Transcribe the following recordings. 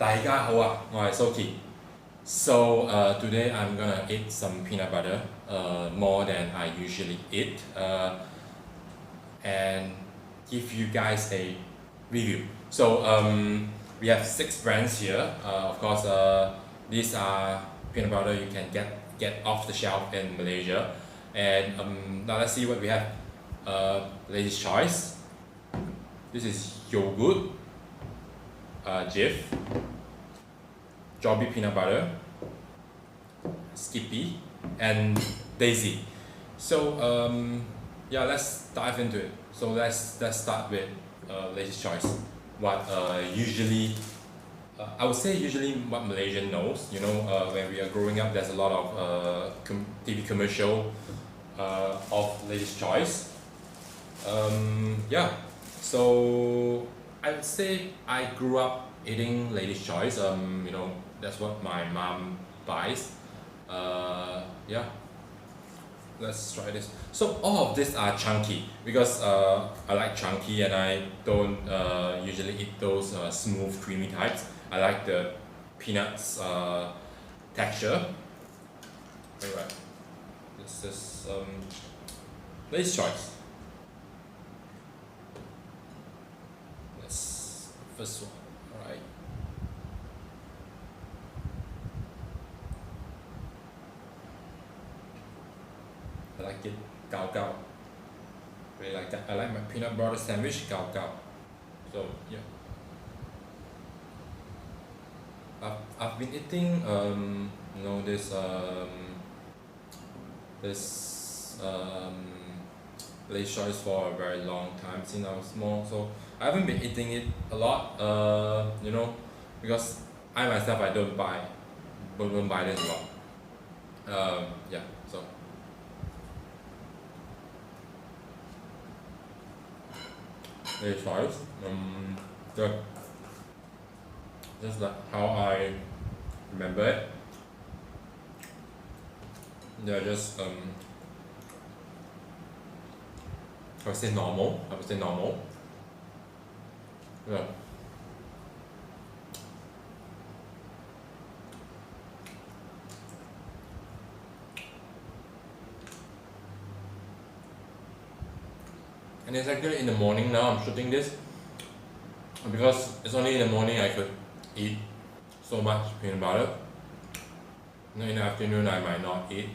大家好啊，我係 Soki. So today I'm gonna eat some peanut butter, more than I usually eat, and give you guys a review. So we have 6 brands here. Of course, these are peanut butter you can get off the shelf in Malaysia. And now let's see what we have. Ladies' choice. This is yogurt, Jif, Jobbie peanut butter, Skippy, and Daisy. So yeah, let's dive into it. So let's start with ladies' choice. What usually I would say usually what Malaysian knows. You know, when we are growing up, there's a lot of TV commercial of ladies' choice. Yeah, so I would say I grew up eating ladies' choice. You know, that's what my mom buys. Yeah, let's try this. So all of these are chunky because I like chunky and I don't usually eat those smooth creamy types. I like the peanuts texture. Alright, this is ladies' choice. Let's first one. Alright. I like it gao gao. Really like that. I like my peanut butter sandwich gao gao. So yeah. I've been eating you know this Lay's choice for a very long time since I was small, so I haven't been eating it a lot, you know, because I myself I don't buy this a lot. Yeah, so Lay's choice, just like how I remember it. They're just I would say normal. Yeah. And it's actually in the morning now. I'm shooting this because it's only in the morning I could eat so much peanut butter. In the afternoon I might not eat.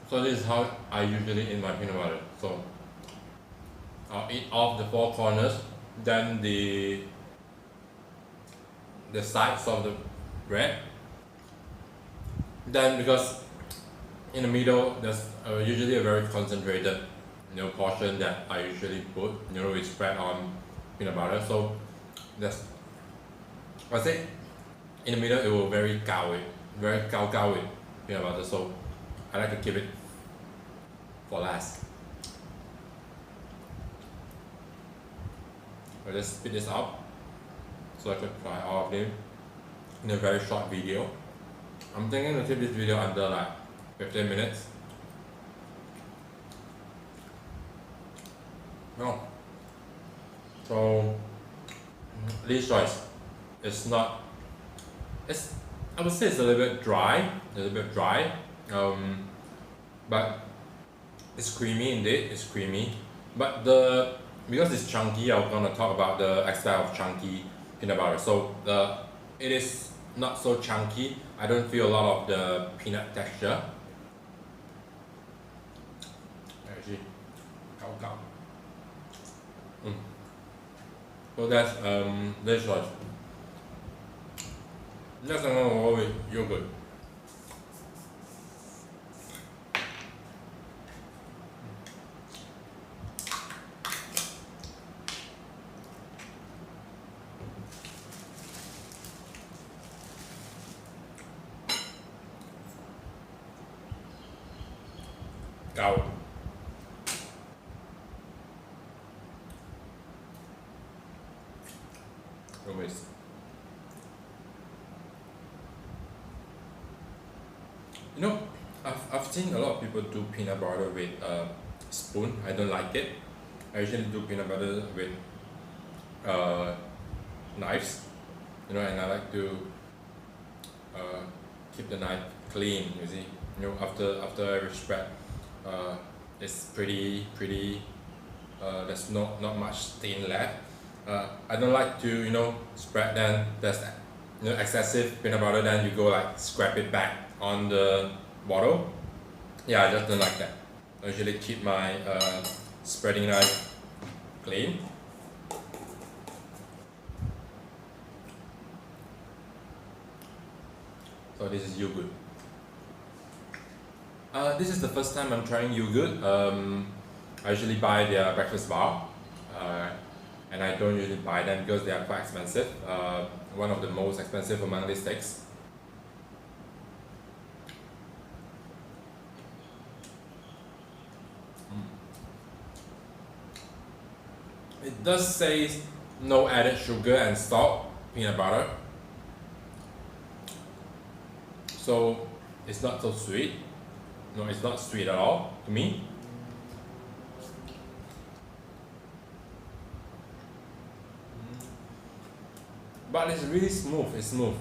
So this is how I usually eat my peanut butter. So I'll eat off the 4 corners, then the sides of the bread. Then because in the middle there's usually a very concentrated, you know, portion that I usually put, you know, it's spread on peanut butter. So that's, I say in the middle it will very gao with peanut butter. So I like to keep it for last. I'll just speed this up so I could try all of them in a very short video. I'm thinking to keep this video under like 15 minutes. No. So this choice, it's not. I would say it's a little bit dry, but it's creamy indeed. It's creamy, but because it's chunky, I'm gonna talk about the aspect of chunky peanut butter. So it is not so chunky. I don't feel a lot of the peanut texture. Actually, gao. So that's this choice. Next I'm gonna go with yogurt. Gao. Always. You know, I've seen a lot of people do peanut butter with spoon. I don't like it. I usually do peanut butter with knives, you know, and I like to keep the knife clean. You see, you know, after every spread, it's pretty. There's not much stain left. I don't like to, you know, spread, then there's, you know, excessive peanut butter, then you go like scrape it back on the bottle. Yeah, I just don't like that. I usually keep my spreading knife clean. So this is yogurt. This is the first time I'm trying yogurt. I usually buy their breakfast bar, and I don't usually buy them because they are quite expensive. One of the most expensive among these sticks. It does say no added sugar and salt, peanut butter. So it's not so sweet. No, it's not sweet at all to me. But it's really smooth, it's smooth.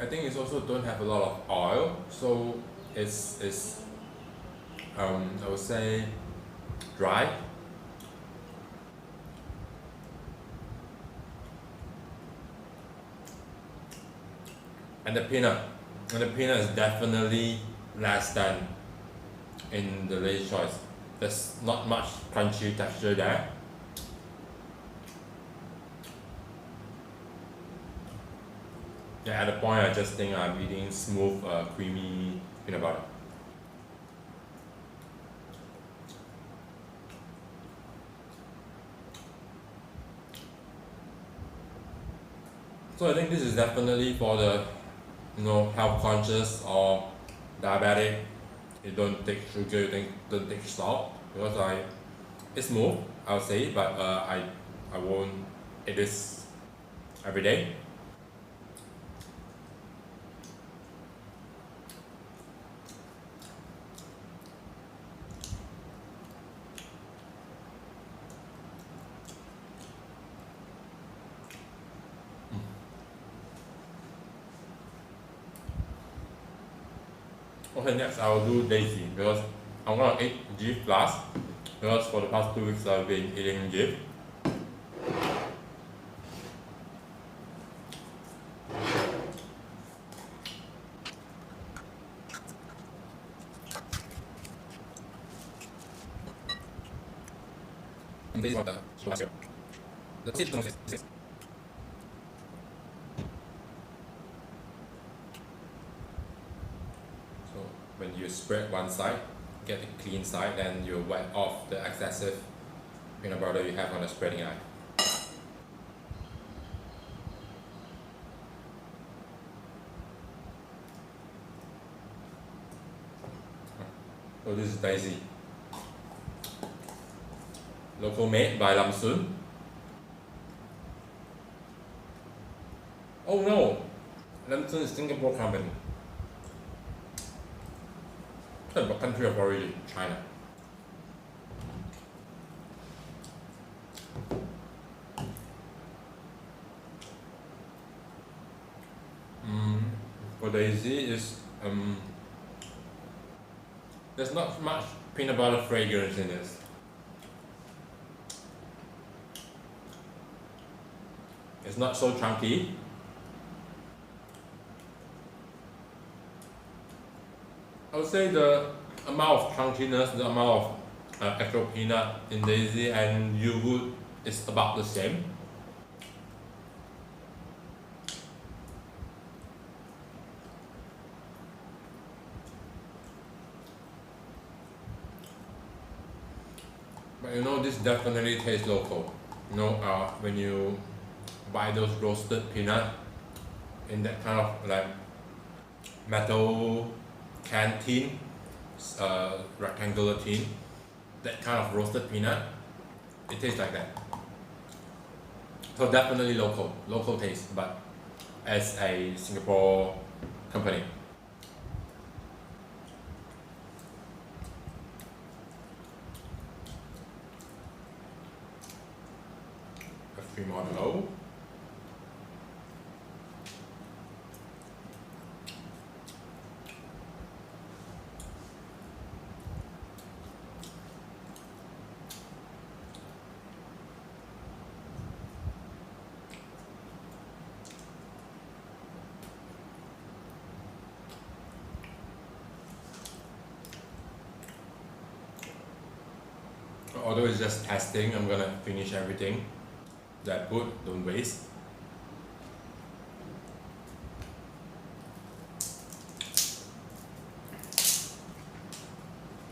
I think it's also don't have a lot of oil, so it's I would say dry. And the peanut is definitely less than in the Lay's choice. There's not much crunchy texture there. Yeah, at the point I just think I'm eating smooth, creamy peanut butter. So I think this is definitely for the, you know, health conscious or diabetic. You don't take sugar, you don't take salt, because it's smooth, I would say, but I won't eat this every day. Okay, next I will do Daisy, because I'm gonna eat Jif last, because for the past 2 weeks I've been eating Jif. This is the seed. When you spread one side, get the clean side, then you wipe off the excessive peanut butter you have on the spreading knife. So this is Daisy. Local made by Lam Soon. Oh no! Lam Soon is Singapore company. But country of origin, China. For Daisy is there's not much peanut butter fragrance in this. It's not so chunky. I would say the amount of chunkiness, the amount of actual peanut in Daisy and yogurt is about the same. But you know, this definitely tastes local. You know, when you buy those roasted peanut in that kind of like metal can tin, rectangular tin, that kind of roasted peanut, it tastes like that. So definitely local taste, but as a Singapore company. A few more to go. Although it's just testing, I'm gonna finish everything that I put, don't waste.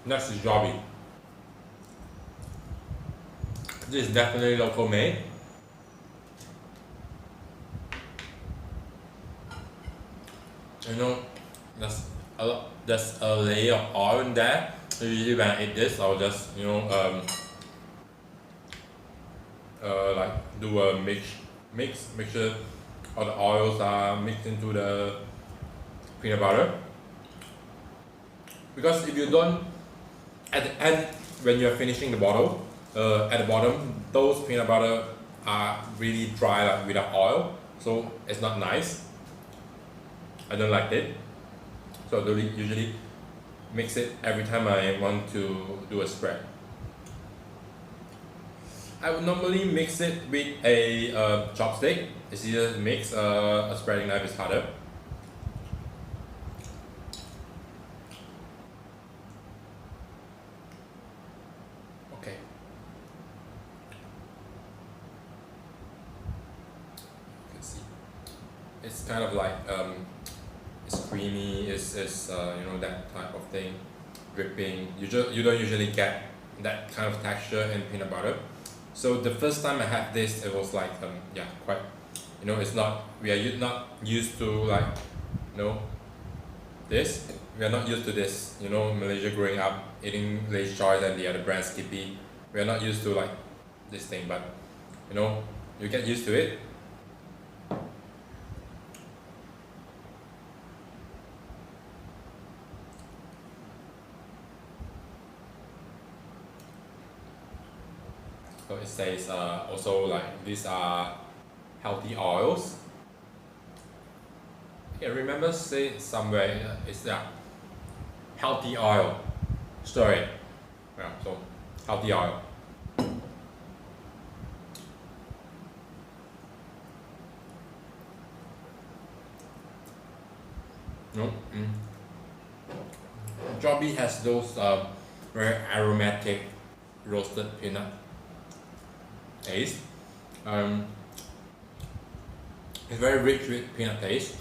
Next is Jobbie. This is definitely local made. You know, there's a layer of oil in there. Usually when I eat this, I'll just like do a make sure all the oils are mixed into the peanut butter. Because if you don't, at the end when you're finishing the bottle, at the bottom those peanut butter are really dry, like without oil, so it's not nice. I don't like it, so I do usually mix it every time I want to do a spread. I would normally mix it with a chopstick. It's easier to mix. A spreading knife is harder. Okay. You can see. It's kind of like it's creamy. It's you know, that type of thing, dripping. You don't usually get that kind of texture in peanut butter. So the first time I had this, it was like yeah, quite, you know, it's not, we are not used to, like, you know, this. We are not used to this, you know, Malaysia, growing up eating Lay's Choice and the other brand Skippy. We are not used to like this thing, but you know, you get used to it. So it says also like these are healthy oils. I remember say somewhere it's healthy oil. Sorry. Yeah, so healthy oil. No. Jobbie has those very aromatic roasted peanut taste. It's very rich with peanut taste.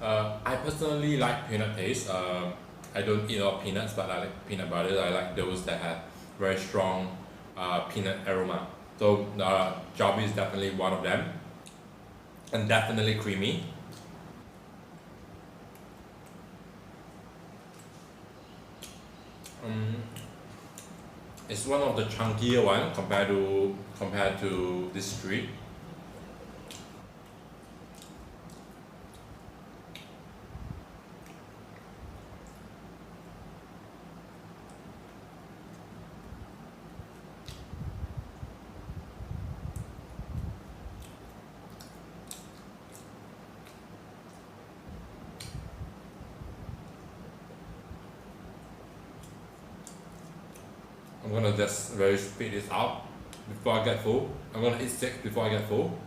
I personally like peanut taste. I don't eat a lot of peanuts, but I like peanut butter. I like those that have very strong peanut aroma. So Jobbie is definitely one of them, and definitely creamy. It's one of the chunkier one compared to this street. I'm gonna just very speed this up before I get full. I'm gonna eat 6 before I get full.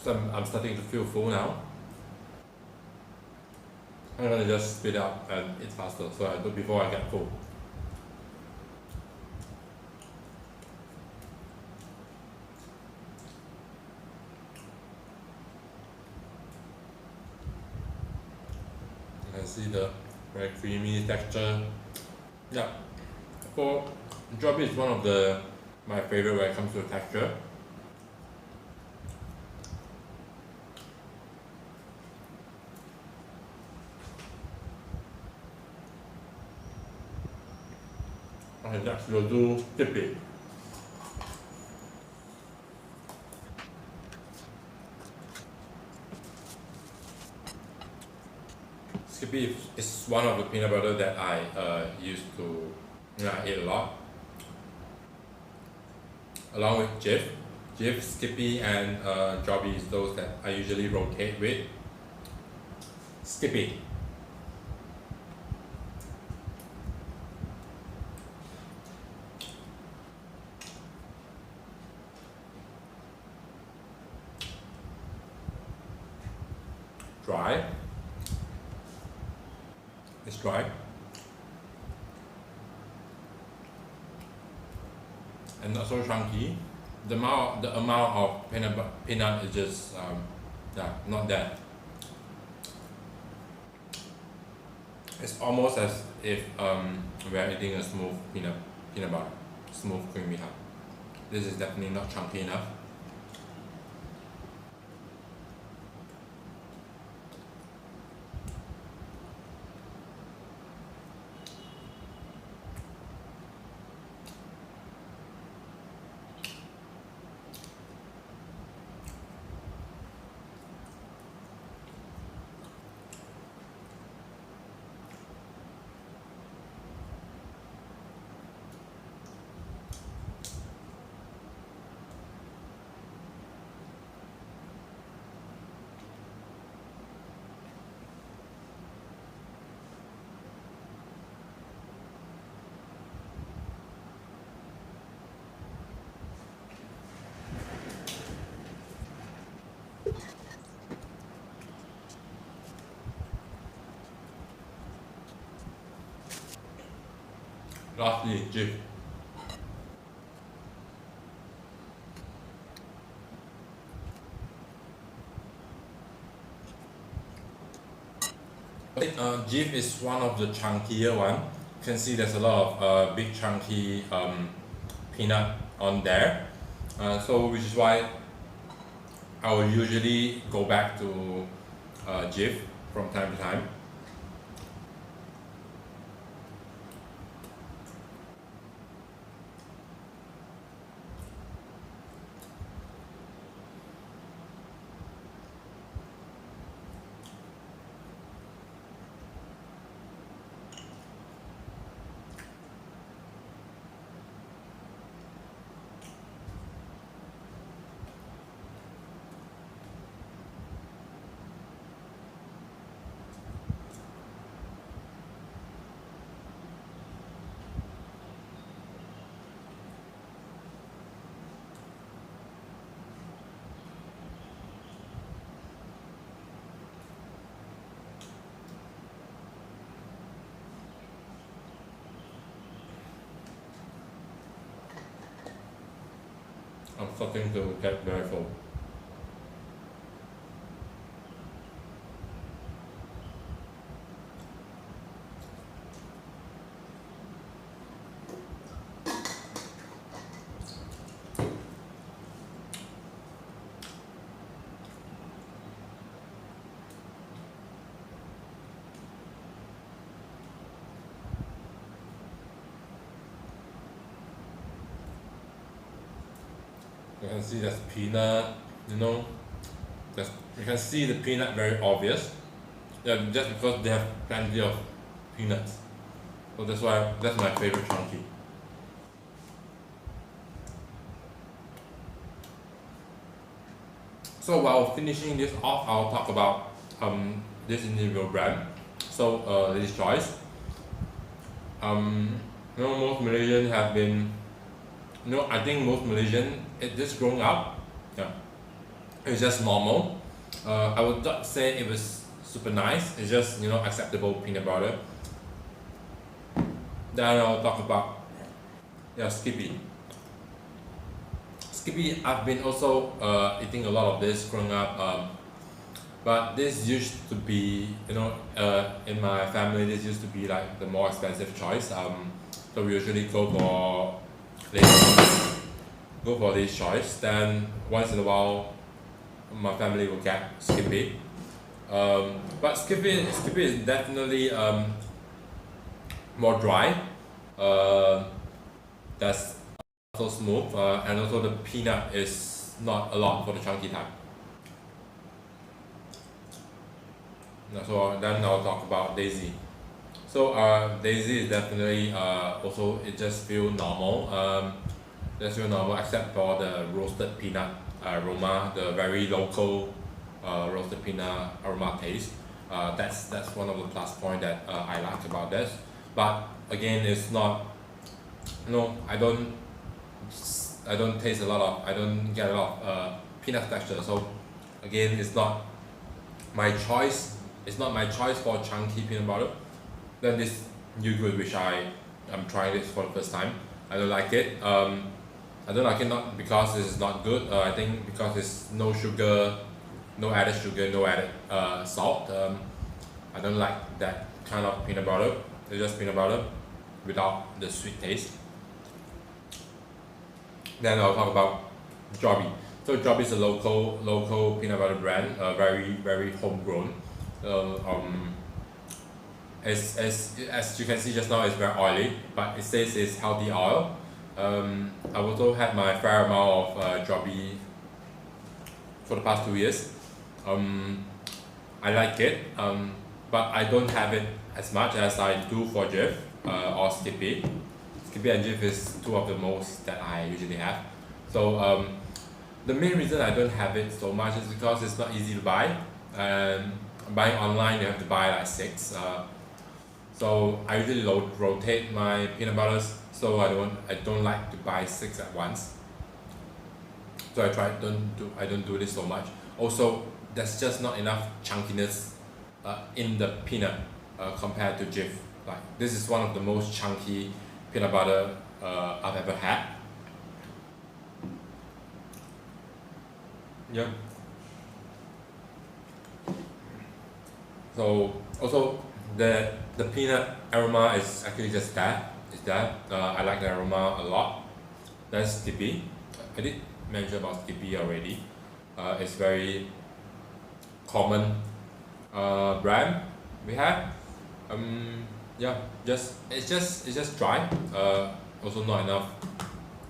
So I'm starting to feel full now. I'm gonna just speed up and eat faster so I do before I get full. You can see the very creamy texture. Yeah. For Jobbie is one of my favorite when it comes to texture. Okay, next we'll do Skippy. Skippy is one of the peanut butter that I used to, I eat a lot, along with Jif, Skippy, and Jobbie is those that I usually rotate with. Skippy. Dry. It's dry. And not so chunky. The amount of peanut is just not that. It's almost as if we are eating a smooth peanut butter, smooth creamy hub. This is definitely not chunky enough. Lastly, Jif. Jif is one of the chunkier one. You can see there's a lot of big chunky peanut on there. So which is why I will usually go back to Jif from time to time. I'm starting to get very full. You can see there's peanut, you can see the peanut very obvious. Yeah, just because they have plenty of peanuts. So that's my favorite chunky. So while finishing this off, I'll talk about this individual brand. So Lady's Choice. Most Malaysians have been, I think most Malaysian just growing up, it's just normal. I would not say it was super nice. It's just acceptable peanut butter. Then I'll talk about Skippy. Skippy, I've been also eating a lot of this growing up, but this used to be in my family, this used to be like the more expensive choice. So we usually go for this choice. Then once in a while, my family will get Skippy. But Skippy is definitely more dry. that's so smooth, and also the peanut is not a lot for the chunky type. So then I'll talk about Daisy. So Daisy is definitely also, it just feel normal. Just feel normal except for the roasted peanut aroma, the very local roasted peanut aroma taste. That's one of the plus point that I like about this. But again, it's not. No, I don't taste a lot of. I don't get a lot of peanut texture. So again, it's not my choice. It's not my choice for chunky peanut butter. Then this yogurt, which I'm trying this for the first time. I don't like it. I don't like it not because it's not good. I think because it's no sugar, no added sugar, no added salt. I don't like that kind of peanut butter. It's just peanut butter without the sweet taste. Then I'll talk about Jobbie. So Jobbie is a local peanut butter brand, very homegrown. As you can see just now, it's very oily, but it says it's healthy oil. I've also had my fair amount of Jobbie for the past 2 years. I like it, but I don't have it as much as I do for Jif or Skippy. Skippy and Jif is two of the most that I usually have. So the main reason I don't have it so much is because it's not easy to buy, and buying online you have to buy like 6. So I usually rotate my peanut butters, so I don't like to buy 6 at once. So I don't do this so much. Also, there's just not enough chunkiness in the peanut compared to Jif. Like, this is one of the most chunky peanut butter I've ever had. Yeah. So also the peanut aroma is actually just that. I like the aroma a lot. That's Skippy. I did mention about Skippy already. It's very common brand we have. Yeah, it's just dry. Also not enough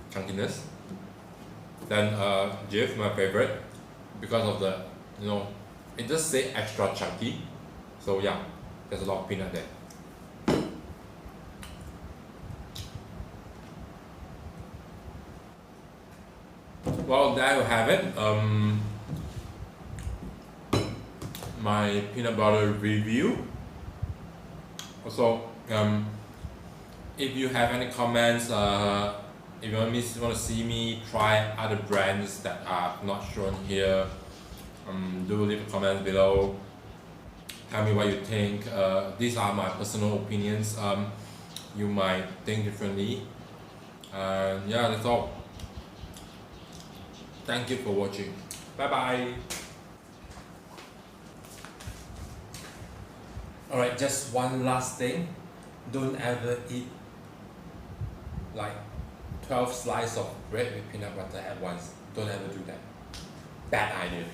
chunkiness. Then Jif, my favorite, because of the, it just say extra chunky. So yeah, there's a lot of peanut there. Well, there you have it. My peanut butter review. Also, if you have any comments, if you want to see me try other brands that are not shown here, do leave a comment below. Tell me what you think. These are my personal opinions. You might think differently. Yeah, that's all. Thank you for watching. Bye bye. Alright, just one last thing. Don't ever eat like 12 slices of bread with peanut butter at once. Don't ever do that. Bad idea.